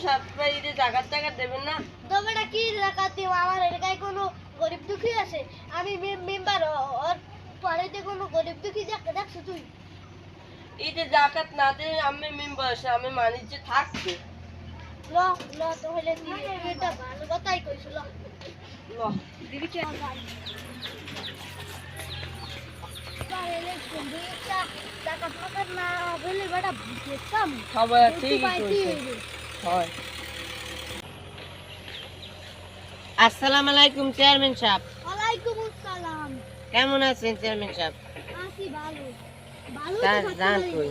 সাতপাইরে জাকাত টাকা দেবেন না? তবেটা কি জাকাত দিব? আমার এলাকায় কোনো গরিব দুঃখী আছে? আমি মেম্বার, ওর পরেতে কোনো গরিব দুঃখী দেখছো তুই? এই যে জাকাত না দেয় আমি মেম্বার আছে, আমি মানি যে থাকবে। ল ল তাহলে তুই এটা ভালো কথাই কইছিল। ল দিবি কি আবার? পারেলে কোনটা জাকাত মাকাত না বলে বেটা বুঝতাম। সবাই ঠিকই কইছে। হয়। আসসালামু আলাইকুম চেয়ারম্যান সাহেব। ওয়ালাইকুম আসসালাম। কেমন আছেন চেয়ারম্যান সাহেব? আছি ভালো। ভালো তার তো জান থাকতে কই?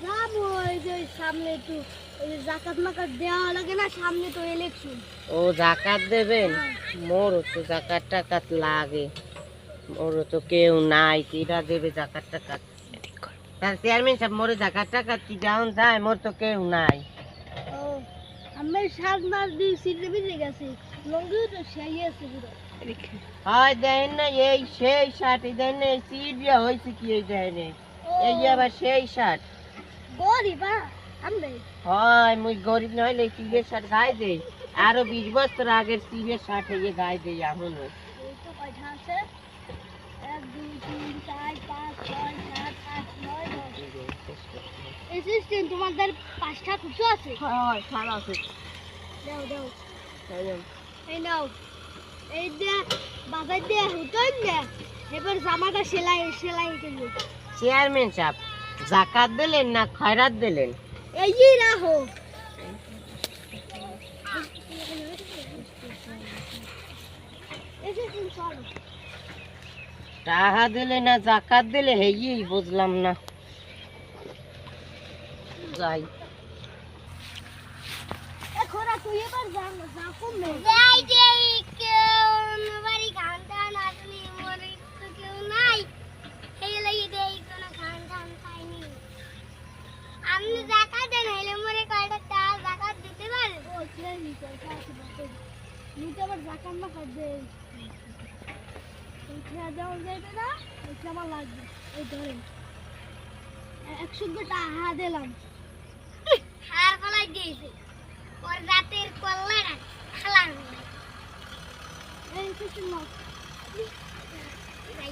যাব ওই যে সামনে একটু ওই যে জাকাত মাকাত দেওয়া লাগে না, সামনে তো ইলেকশন। ও জাকাত দেবেন? মোরও তো জাকাত টাকাত লাগে, মোরও তো কেউ নাই, কিরা দেবে জাকাত টাকাত? তার চেয়ারম্যান সাহেব মোরে জাকাত টাকাত কি দেওয়া যায়? মোর তো কেউ নাই। ও আমি সাত মাস দুই সিটে বেজে গেছে, লঙ্গিও তো সেই আছে পুরো। হয় দেন না এই সেই শার্ট, এই দেন না এই সিট দিয়া হয়েছে কি এই দেন এই আবার সেই শার্ট। গরিবা আমি হয় মুই গরিব নইলে এই সিটের শার্ট গায়ে দেই, আরো 20 বছর আগের সিটের শার্ট এই গায়ে দেই এখন। এই তো কয়টা আছে? 1 2 3 4 5 6 7 8 9 10। অ্যাসিস্ট্যান্ট তোমাদের 5টা কুচো আছে? হয় খারাপ আছে। দাও দাও তাই এই নাও। এই যে বাজার দিয়ে হুতোই না, এবার জামাটা সেলাই সেলাই করবে। চেয়ারম্যান সাহেব জাকাত দিলেন না খয়রাত দিলেন? এই রাখো। অ্যাসিস্ট্যান্ট চলো। টাকা দিলে না জাকাত দিলে হেই বুঝলাম না। যাই এখন তুই এবার যা যা কমবে যাই যাই কেউ বাড়ি খানটা না তুমি মরে তো কেউ নাই এই লাগি দেই কোনো খান খান খাইনি। আমি জাকাত দেন হইলে মরে কয়টা টা জাকাত দিতে পারে? ও কে নিতে কাছে বাতে নিতে আবার জাকাত না করবে। এই খেয়া দেওয়া যাবে না, এটা আমার লাগবে। এই ধরেন 100 টাকা দিলাম। হার গলায় দিয়েছে ওর রাতের কল্লা খালার এই কিছু না।